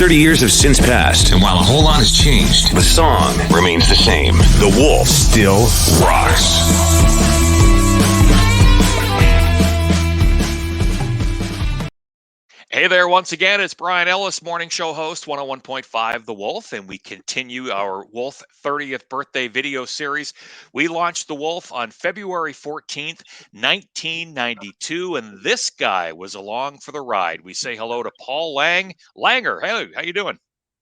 30 years have since passed, and while a whole lot has changed, the song remains the same. The Wolf still rocks. Hey there, once again, it's Brian Ellis, morning show host, 101.5 The Wolf, and we continue our Wolf 30th birthday video series. We launched The Wolf on February 14th, 1992, and this guy was along for the ride. We say hello to Paul Laing. Langer, hey, how you doing?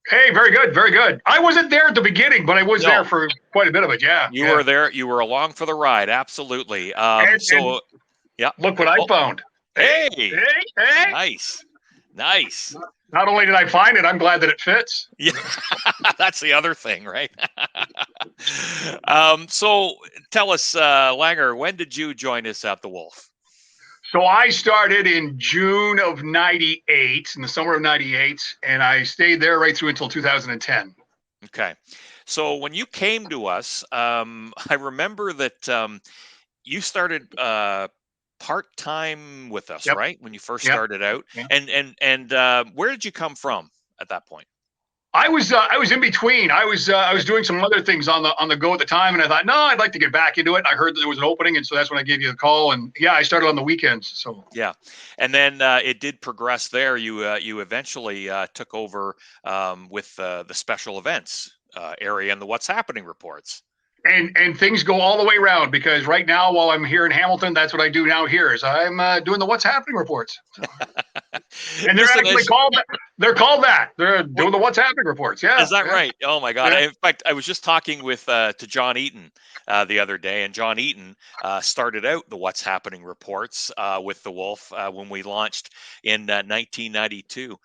Hey, very good, very good. I wasn't there at the beginning, but I was there for quite a bit of it, yeah. You were there, you were along for the ride, absolutely. Yeah. Look what I found. Hey, hey. Nice. Not only did I find it, I'm glad that it fits. Yeah, that's the other thing, right? So tell us, Langer, when did you join us at The Wolf? So I started in June of 98, in the summer of 98, and I stayed there right through until 2010. Okay. So when you came to us, I remember that you started part-time with us, right? When you first started out. And where did you come from at that point? I was in between. I was doing some other things on the go at the time, and I thought, no, I'd like to get back into it. I heard that there was an opening, and so that's when I gave you the call. And yeah, I started on the weekends. So yeah, and then it did progress there. You eventually took over with the special events area and the What's Happening reports. And things go all the way around, because right now, while I'm here in Hamilton, that's what I do now here is I'm doing the What's Happening reports. So. And they're actually called that. They're doing the What's Happening reports. Yeah. Is that right? Oh my God. Yeah. In fact, I was just talking with to John Eaton the other day, and John Eaton started out the What's Happening reports with The Wolf when we launched in 1992.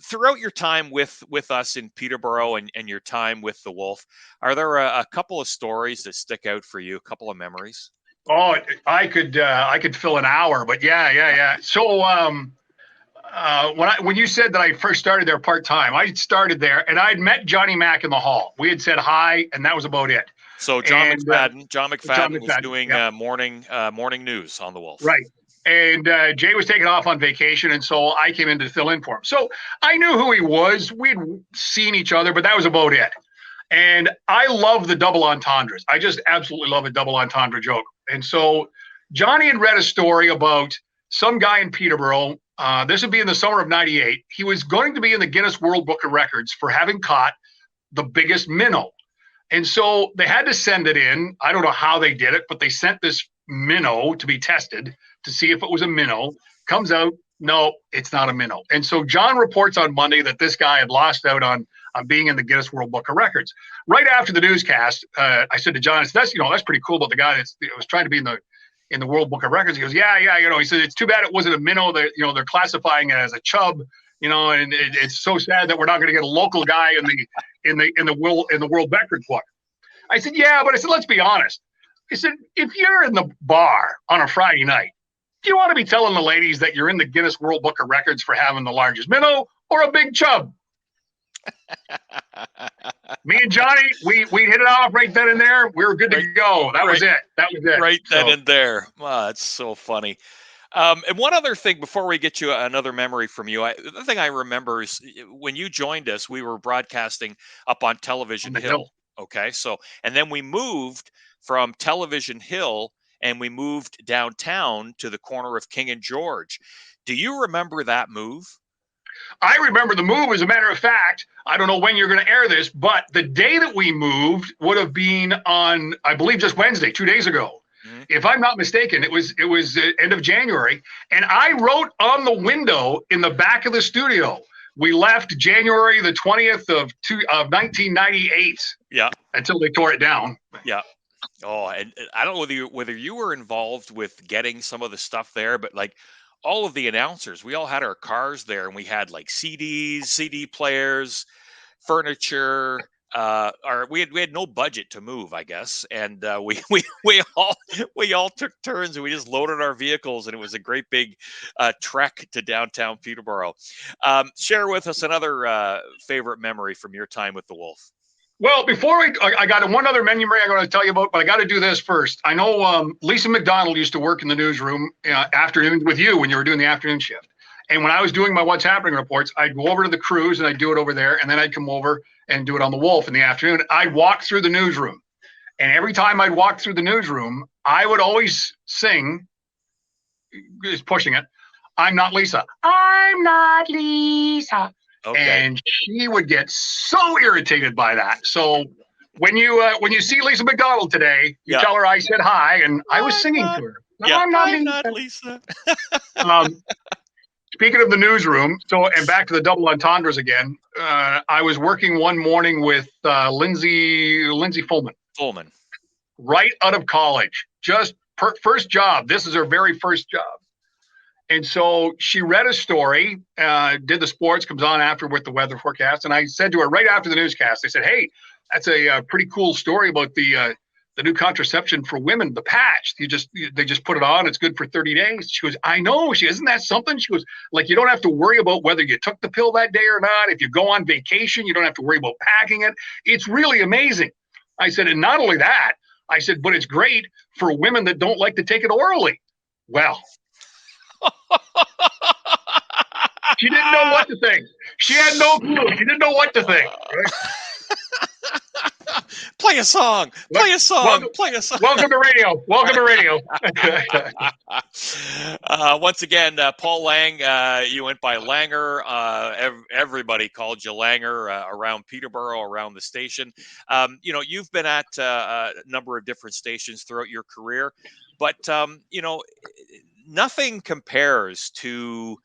Throughout your time with us in Peterborough and your time with The Wolf, are there a couple of stories that stick out for you? A couple of memories? Oh, I could fill an hour, but yeah. So when you said that I first started there part-time, I started there and I'd met Johnny Mac in the hall. We had said hi, and that was about it. So John McFadden was doing morning news on The Wolf. Right. And Jay was taking off on vacation, and so I came in to fill in for him. So I knew who he was. We'd seen each other, but that was about it. And I love the double entendres. I just absolutely love a double entendre joke. And so Johnny had read a story about some guy in Peterborough. This would be in the summer of 98. He was going to be in the Guinness World Book of Records for having caught the biggest minnow. And so they had to send it in. I don't know how they did it, but they sent this minnow to be tested to see if it was a minnow. Comes out, no, it's not a minnow. And so John reports on Monday that this guy had lost out on being in the Guinness World Book of Records. Right after the newscast, I said to John, that's pretty cool about the guy that was trying to be in the World Book of Records. He goes, yeah. He said, it's too bad it wasn't a minnow. They're classifying it as a chub. And it's so sad that we're not going to get a local guy in the World Record book. I said, yeah, but I said, let's be honest. I said, if you're in the bar on a Friday night, do you want to be telling the ladies that you're in the Guinness World Book of Records for having the largest minnow or a big chub? Me and Johnny, we hit it off right then and there. We were good to go. That was it. Right then and there. Wow, that's so funny. And one other thing before we get you another memory from you, the thing I remember is when you joined us, we were broadcasting up on Television Hill. Okay, so and then we moved from Television Hill and we moved downtown to the corner of King and George. Do you remember that move? I remember the move. As a matter of fact, I don't know when you're going to air this, but the day that we moved would have been on, I believe, just Wednesday, 2 days ago. Mm-hmm. If I'm not mistaken, it was end of January. And I wrote on the window in the back of the studio, we left January the 20th of 1998. Yeah. Until they tore it down. Yeah. Oh, and I don't know whether you were involved with getting some of the stuff there, but like all of the announcers, we all had our cars there, and we had like CDs, CD players, furniture. We had no budget to move, I guess, and we all took turns, and we just loaded our vehicles, and it was a great big trek to downtown Peterborough. Share with us another favorite memory from your time with The Wolf. Well, before I got one other memory I'm going to tell you about, but I got to do this first. I know Lisa McDonald used to work in the newsroom afternoons with you when you were doing the afternoon shift. And when I was doing my What's Happening reports, I'd go over to the cruise and I'd do it over there. And then I'd come over and do it on the Wolf in the afternoon. I'd walk through the newsroom. And every time I'd walk through the newsroom, I would always sing, just pushing it, I'm not Lisa. I'm not Lisa. Okay. And she would get so irritated by that. So when you see Lisa McDonald today, you tell her I said hi, and I was singing to her. I'm not Lisa. Speaking of the newsroom, and back to the double entendres again, I was working one morning with Lindsay Fullman. Right out of college, just first job. This is her very first job. And so she read a story, did the sports, comes on after with the weather forecast. And I said to her right after the newscast, I said, hey, that's a pretty cool story about the new contraception for women, the patch. They just put it on. It's good for 30 days. She goes, I know. Isn't that something? She goes, like, you don't have to worry about whether you took the pill that day or not. If you go on vacation, you don't have to worry about packing it. It's really amazing. I said, and not only that, I said, but it's great for women that don't like to take it orally. Well, she didn't know what to think. She had no clue. She didn't know what to think. Right? Play a song. Welcome to radio. Once again, Paul Laing, you went by Langer. Everybody called you Langer around Peterborough, around the station. You've been at a number of different stations throughout your career, but, nothing compares to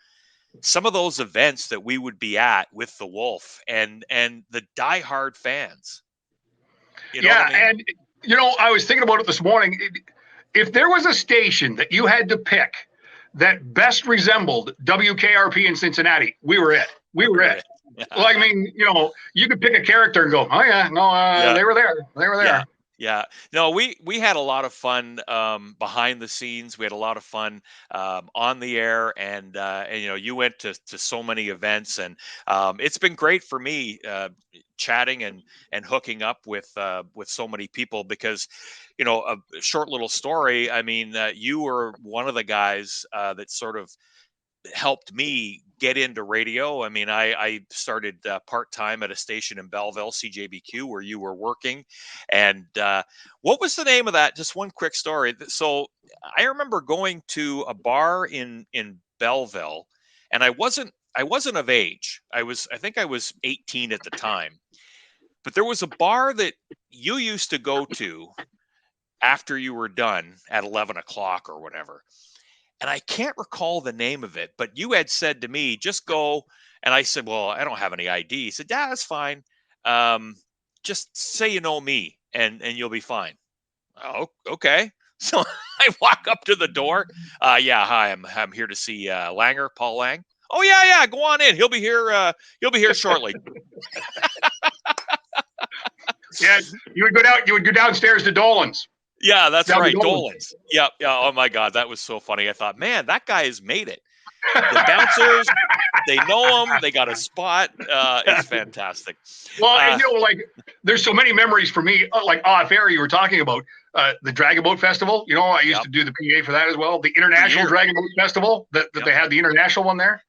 some of those events that we would be at with the Wolf and the diehard fans. You know what I mean? And I was thinking about it this morning. If there was a station that you had to pick that best resembled WKRP in Cincinnati, we were it. Yeah. Well, I mean, you could pick a character and go, oh yeah, no, they were there. Yeah. No, we had a lot of fun behind the scenes. We had a lot of fun on the air, and you went to so many events, and it's been great for me chatting and hooking up with so many people because, a short little story. I mean, you were one of the guys that sort of helped me get into radio. I mean, I started part-time at a station in Belleville, CJBQ, where you were working. And what was the name of that? Just one quick story. So I remember going to a bar in Belleville, and I wasn't of age. I think I was 18 at the time. But there was a bar that you used to go to after you were done at 11 o'clock or whatever. And I can't recall the name of it, but you had said to me, just go. And I said, well, I don't have any ID. He said, yeah, that's fine. Just say you know me and you'll be fine. Oh, okay. So I walk up to the door. Yeah, hi, I'm here to see Langer, Paul Laing. Oh, yeah, go on in. He'll be here shortly. Yeah, you would go downstairs to Dolan's. Yeah, that's right. Dolan's. Yeah. Oh my God, that was so funny. I thought, man, that guy has made it. The bouncers, they know him. They got a spot. It's fantastic. Well, and there's so many memories for me. Like off air, you were talking about the Dragon Boat Festival. I used to do the PA for that as well. The International Dragon Boat Festival that they had the international one there.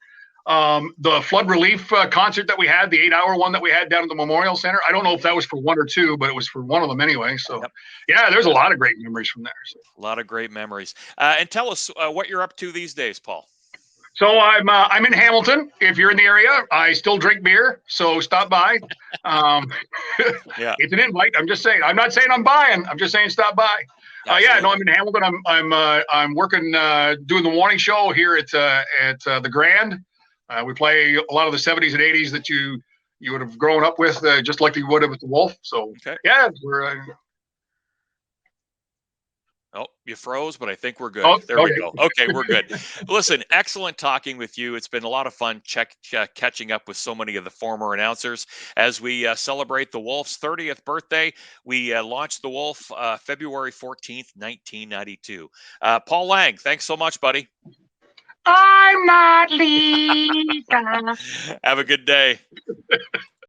The flood relief concert that we had, the 8-hour one that we had down at the Memorial Center. I don't know if that was for one or two, but it was for one of them anyway. So, yeah, there's a lot of great memories from there. So. A lot of great memories. And tell us what you're up to these days, Paul. So I'm in Hamilton. If you're in the area, I still drink beer, so stop by. It's an invite. I'm just saying. I'm not saying I'm buying. I'm just saying stop by. I'm in Hamilton. I'm working doing the morning show here at the Grand. We play a lot of the 70s and 80s that you would have grown up with, just like you would have with the Wolf. So, we're. Oh, you froze, but I think we're good. There we go. Okay, we're good. Listen, excellent talking with you. It's been a lot of fun catching up with so many of the former announcers as we celebrate the Wolf's 30th birthday. We launched the Wolf February 14th, 1992. Paul Laing, thanks so much, buddy. I'm not Lisa. Have a good day.